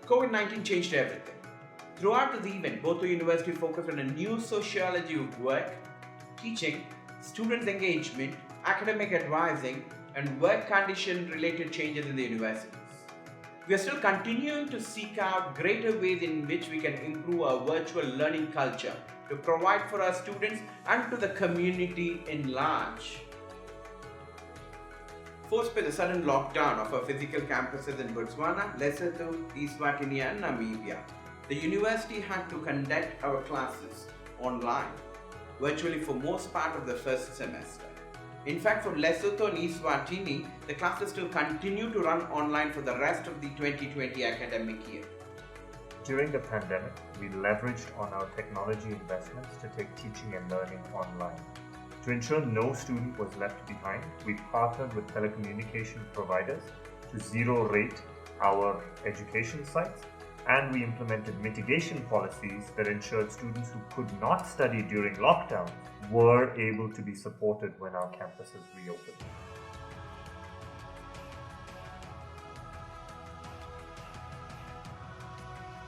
COVID-19 changed everything. Throughout the event, Botho University focused on a new sociology of work, teaching, students' engagement, academic advising, and work condition related changes in the universities. We are still continuing to seek out greater ways in which we can improve our virtual learning culture to provide for our students and to the community in large. Forced by the sudden lockdown of our physical campuses in Botswana, Lesotho, Eswatini, and Namibia, the university had to conduct our classes online, virtually for most part of the first semester. In fact, for Lesotho and Eswatini, the classes still continue to run online for the rest of the 2020 academic year. During the pandemic, we leveraged on our technology investments to take teaching and learning online. To ensure no student was left behind, we partnered with telecommunication providers to zero-rate our education sites, and we implemented mitigation policies that ensured students who could not study during lockdown were able to be supported when our campuses reopened.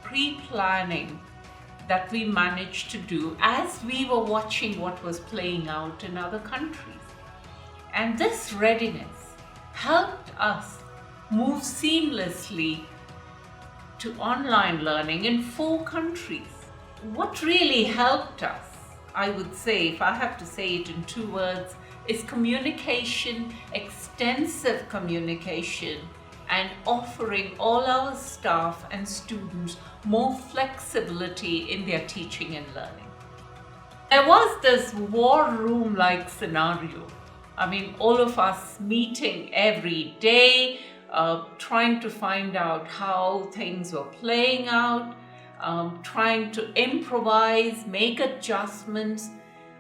Pre-planning that we managed to do as we were watching what was playing out in other countries. And this readiness helped us move seamlessly to online learning in 4 countries. What really helped us, I would say, if I have to say it in 2 words, is communication, extensive communication, and offering all our staff and students more flexibility in their teaching and learning. There was this war room-like scenario. I mean, all of us meeting every day, trying to find out how things were playing out, trying to improvise, make adjustments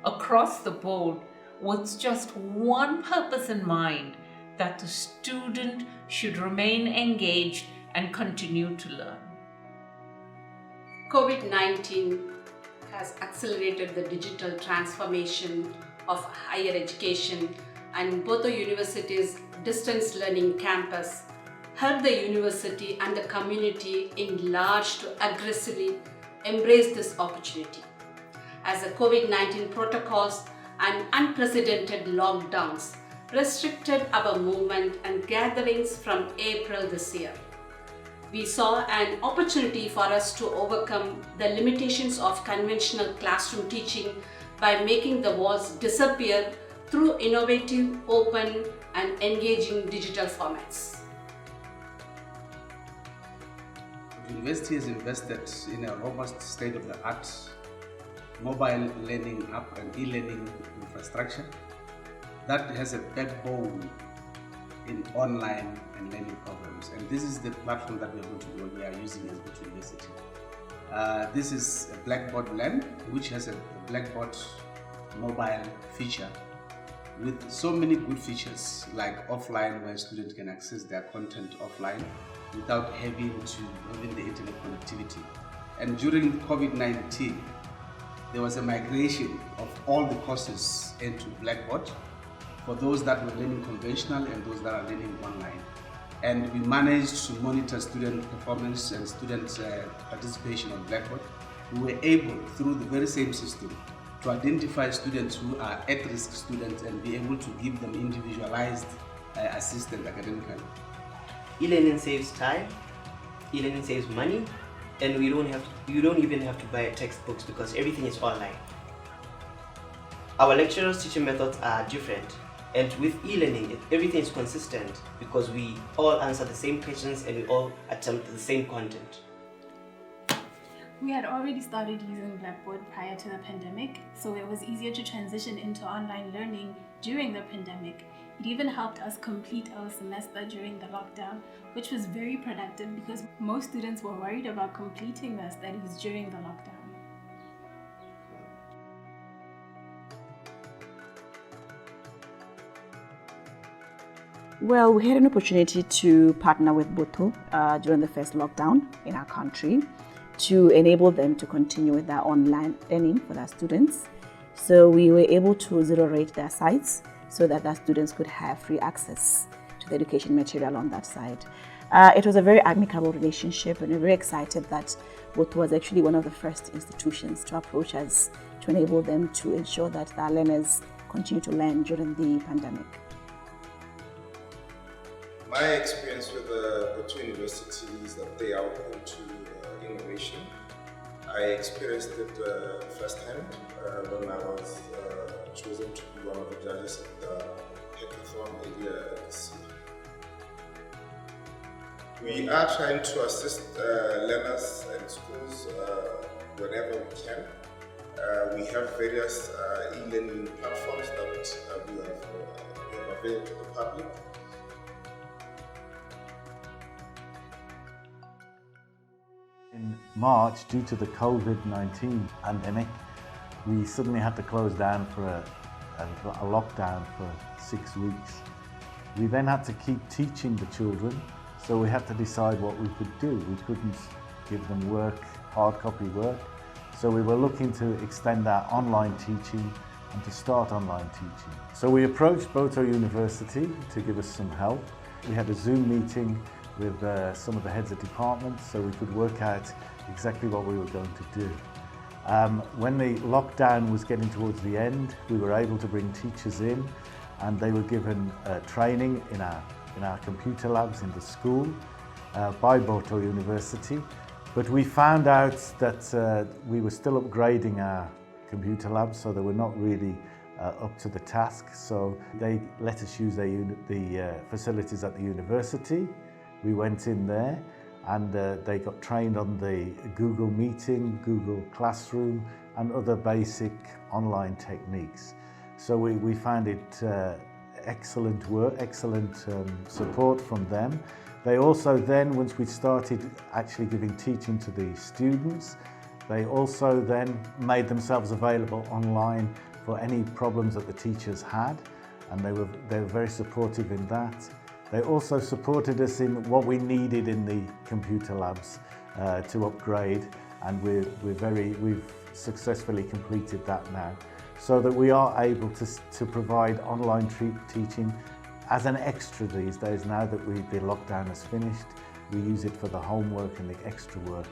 across the board with just one purpose in mind, that the student should remain engaged and continue to learn. COVID-19 has accelerated the digital transformation of higher education, and Botho University's distance learning campus helped the university and the community in large to aggressively embrace this opportunity. As the COVID-19 protocols and unprecedented lockdowns restricted our movement and gatherings from April this year, we saw an opportunity for us to overcome the limitations of conventional classroom teaching by making the walls disappear through innovative, open, and engaging digital formats. The university has invested in a robust state-of-the-art mobile learning app and e-learning infrastructure that has a backbone in online and learning programs. And this is the platform that we are using as Botho University. This is a Blackboard Learn, which has a Blackboard mobile feature with so many good features like offline, where students can access their content offline without having the internet connectivity. And during COVID-19, there was a migration of all the courses into Blackboard for those that were learning conventional and those that are learning online. And we managed to monitor student performance and student participation on Blackboard. We were able, through the very same system, to identify students who are at-risk students and be able to give them individualized assistance academically. E-learning saves time, e-learning saves money, and you don't even have to buy textbooks because everything is online. Our lecturers' teaching methods are different, and with e-learning, everything is consistent because we all answer the same questions and we all attempt the same content. We had already started using Blackboard prior to the pandemic, so it was easier to transition into online learning during the pandemic. It even helped us complete our semester during the lockdown, which was very productive because most students were worried about completing their studies during the lockdown. Well, we had an opportunity to partner with Botho during the first lockdown in our country to enable them to continue with their online learning for their students. So we were able to zero-rate their sites so that their students could have free access to the education material on that site. It was a very amicable relationship, and we're very excited that Botho was actually one of the first institutions to approach us to enable them to ensure that our learners continue to learn during the pandemic. My experience with Botho University is that they are open to innovation. I experienced it firsthand when I was chosen to be one of the judges at the hackathon earlier this year. We are trying to assist learners and schools whenever we can. We have various e-learning platforms that we have available to the public. In March, due to the COVID-19 pandemic, we suddenly had to close down for a lockdown for 6 weeks. We then had to keep teaching the children, so we had to decide what we could do. We couldn't give them work, hard copy work, so we were looking to extend our online teaching and to start online teaching. So we approached Botho University to give us some help. We had a Zoom meeting with some of the heads of departments so we could work out exactly what we were going to do. When the lockdown was getting towards the end, we were able to bring teachers in, and they were given training in our computer labs in the school by Botho University. But we found out that we were still upgrading our computer labs, so they were not really up to the task. So they let us use the facilities at the university. We went in there and they got trained on the Google Meeting, Google Classroom and other basic online techniques. So we found it excellent work, excellent support from them. They also then, once we started actually giving teaching to the students, they also then made themselves available online for any problems that the teachers had, and they were very supportive in that. They also supported us in what we needed in the computer labs to upgrade, and we've successfully completed that now, so that we are able to provide online teaching as an extra these days. Now that the lockdown has finished, we use it for the homework and the extra work,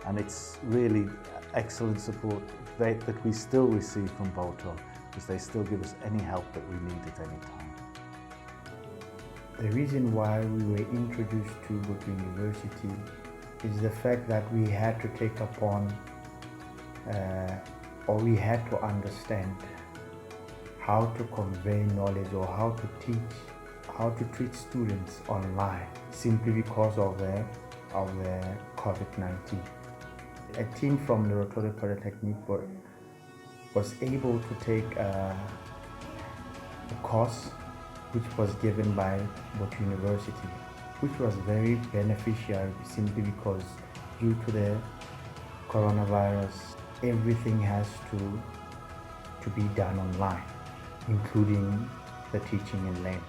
and it's really excellent support that we still receive from Botho, because they still give us any help that we need at any time. The reason why we were introduced to Botho University is the fact that we had to take upon or we had to understand how to convey knowledge or how to treat students online, simply because of the COVID-19. A team from the Rotary Polytechnic was able to take a course which was given by Botho University, which was very beneficial simply because due to the coronavirus, everything has to be done online, including the teaching and learning.